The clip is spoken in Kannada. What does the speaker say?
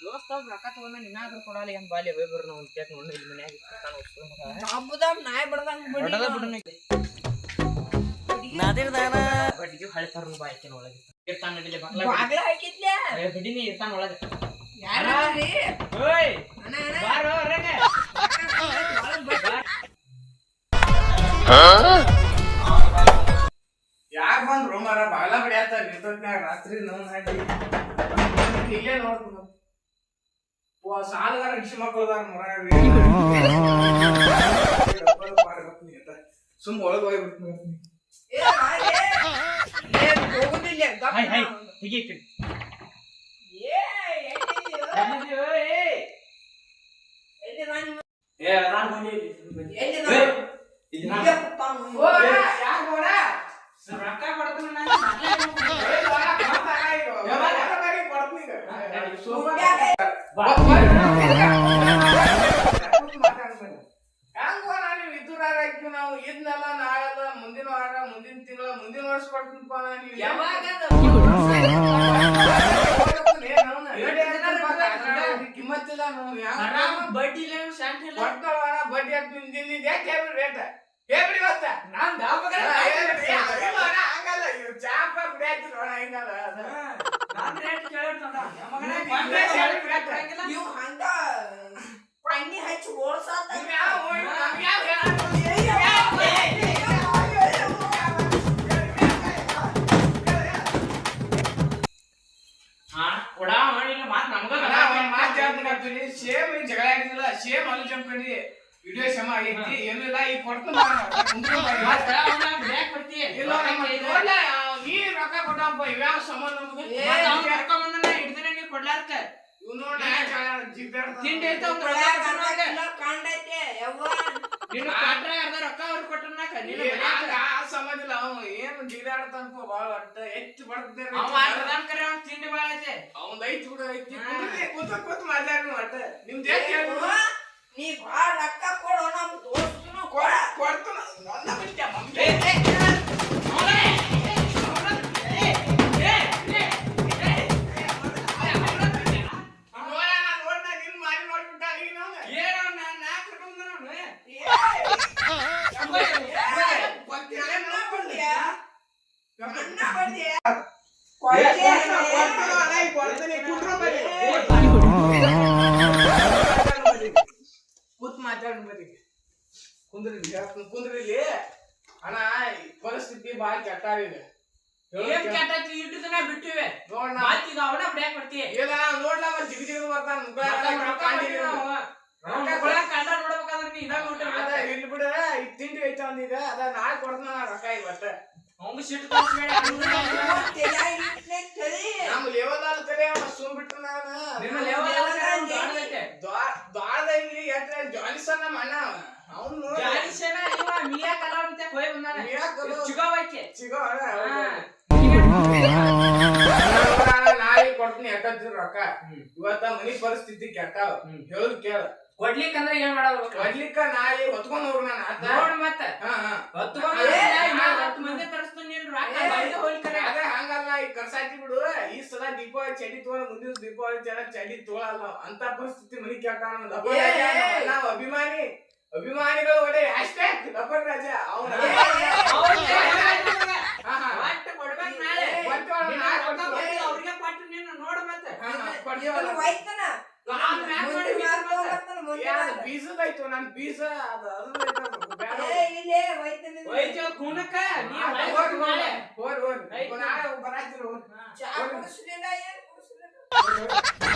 ದೋಸ್ತ ರೊಕ್ಕ ತಗೊಂಡ ನಿನ್ನಾದ್ರೂ ಕೊಡಲ್ಲ ಏನ್ ಬಾಲಿ ಹೋಗಿ ಬರ್ನ ಒಂದ್ ಕೇಕ್ ನೋಡಿ ಇಲ್ಲಿ ಮನ್ಯಾಗ ಹಬ್ಬದಾಗ ನಾಯಿ ಬಡ್ದಂಗ ನಾದಿರ್ದಾನ ಬಡ್ಡಿಗೆ ಹಳೆ ತರನು ಬಾಯ್ಕೇನ ಒಳಗೆ ಇರ್ತಾನ ನಡಿಲೆ ಬಾಗ್ಲ ಹಾಕಿದ್ಲೆ ಬಡ್ಡಿನಿ ಇರ್ತಾನ ಒಳಗೆ ಯಾರ್ರಿ ಓಯ್ ಬಾರೋ ಹೊರಗೆ ಯಾಕೆ ಬಂದ್ರು ಮರ ಬಾಗ್ಲ ಬಡಿಯಾತ ನಿಂತೋತ್ನ್ಯಾಗ ರಾತ್ರಿ ನಾವು ಹಾಕಿ ಇಲ್ಲೇ ನೋಡ್ತೀನಿ ಸಾಲಗಾರ ಇಷ್ಟು ಮಕ್ಕಳದಾರ ಮರ ಸುಮ್ಮ ಒಳಗೆ ಹೋಗ್ಬಿಡ್ತೀನಿ ಹೋಗುದಿಲ್ಲ ರೊಕ್ಕ ಕೊಡ್ತೀನಿ ನಾವು ಇದನ್ನೆಲ್ಲ ನಾಳೆಲ್ಲ ಮುಂದಿನ ವಾರ ಮುಂದಿನ ತಿಂಗಳ ಮುಂದಿನ ವರ್ಷ ಕೊಡ್ತೀನಪ್ಪ ಕಿಮ್ಮತ್ತಿಲ್ಲ ಬಡ್ಡಿ ಕೊಡ್ತಾಳ ಬಡ್ಡಿ ಯಾಕೆ ರೇಟ್ ಹೇಳ್ಬಿಡಿ ಇವತ್ತ ಹಂಗಲ್ಲ ಚಾಪ ಕುಡಿಯಾಯ್ತು ನೋಡ ಹಿಂಗಲ್ಲ ನೀವು ಹಂಗ ಪಣ್ಣಿ ಹಚ್ಚಿ ಓಡ್ಸಾತ ಸೇಮ್ ಜಗಳ ಆಗಿಲ್ಲ ಸೇಮ್ ಅಲ್ಲಿ ಜಂಪ್ಕೊಂಡಿ ವಿಡಿಯೋ ಶ್ರಮ ಆಗೈತಿ ಏನಿಲ್ಲ ಈಗ ಕೊಡ್ತೀನಿ ನೀ ರೊಕ್ಕ ಕೊಟ್ಟಪ್ಪ ಇವ್ಯಾವ ಸಂಬಂಧ ಹಿಡ್ದ್ರೆ ಕೊಡ್ಲಾರ್ಕ ಇವ್ ನೋಡ ತಿಂಡಿ ಕಾಂಡೈತೆ ಯವ್ವ ರೊಕ್ಕ ಅವ್ರು ಕೊಟ್ರನಾಕ ಸಂಬಂಧ ಇಲ್ಲ ಅವ ಏನು ಜಿಗಾಡ್ತಾನಪ್ಪ ಬಾಳ ಒಟ್ಟ ಹೆಚ್ಚು ಬರ್ತೇನೆ ತಿಂಡಿ ಬಾಳ ಐತೆ ಅವಂದ್ ಐತಿ ಬಿಡು ಐತಿ ಕೂತ್ ಮಾತಾಡಿ ಒಟ್ಟ ನಿಮ್ದು ನೀ ಬಾಳ ರೊಕ್ಕ ಕೊಡು ನಮ್ ದೋಸ್ತನು ಕೊಡ್ತಾನ ಕುಂದ್ರಿಲಿ ಅಣ್ಣ ಪರಿಸ್ಥಿತಿ ಬಾಳ ಕೆಟ್ಟಾಗಿದೆ ಬಿಟ್ಟಿವೆ ನೋಡ್ಲಾ ಜಿಗಿ ಜಿಗಿದು ಬರ್ತಾನ ಇಲ್ಲಿ ಬಿಡ ಈಗ ತಿಂಡಿ ಐತ ಒಂದೀಗ ಅದ ನಾಳೆ ಕೊಡ್ತಾನ ರೊಕ್ಕ ಇವತ್ತ ಅವಂಗ ಸಿಟ್ಟು ನಮ್ ಲೇವಲ್ ಕರೆ ಸುಮ್ ಬಿಟ್ಟು ದ್ವಾರದ ಇಲ್ಲಿ ಜಾಲಿಸನ್ ನಮ್ಮ ಅಣ್ಣ ಅವ್ನು ನಾಳೆ ಕೊಡ್ತೀನಿ ಎಟ್ಟತ್ತಿರ ರೊಕ್ಕ ಇವತ್ತ ಮನಿ ಪರಿಸ್ಥಿತಿ ಕೆಟ್ಟಾವ ಹೇಳುದ್ ಕೇಳ ಕೊಡ್ಲಿಕ್ಕ ಅಂದ್ರೆ ಏನ್ ಮಾಡೋದು ಕೊಡ್ಲಿಕ್ಕ ನಾಳೆ ಹೊತ್ಕೊಂಡ್ ಹೋಗ್ರ ನೋಡ್ ಮತ್ತ ಮಂದಿ ತರಿಸ್ತೀನಿ ಅದೇ ಹಂಗಲ್ಲ ಈಗ ಕರ್ಸಾತಿ ಬಿಡು ಈ ಸಲ ದೀಪಾವಳಿ ಚಡಿ ತೋಳ ಮುಂದಿನ ದೀಪಾವಳಿ ಚಡಿ ತೋಳಲ್ಲ ಅಂತ ಪರಿಸ್ಥಿತಿ ಮನಿ ಕೆಟ್ಟ ನಾವ್ ಅಭಿಮಾನಿಗಳು ಒಡೆ ಹ್ಯಾಶ್ಟ್ಯಾಗ್ ಲಪರ್ ರಾಜ ಅವನ ಬೀಸದಾಯ್ತು ನನ್ ಬೀಸ ಚಾ ಕುಡಿಸ್ಲಿಲ್ಲ ಏನ್ ಕುಡಿಸ್ಲಿಲ್ಲ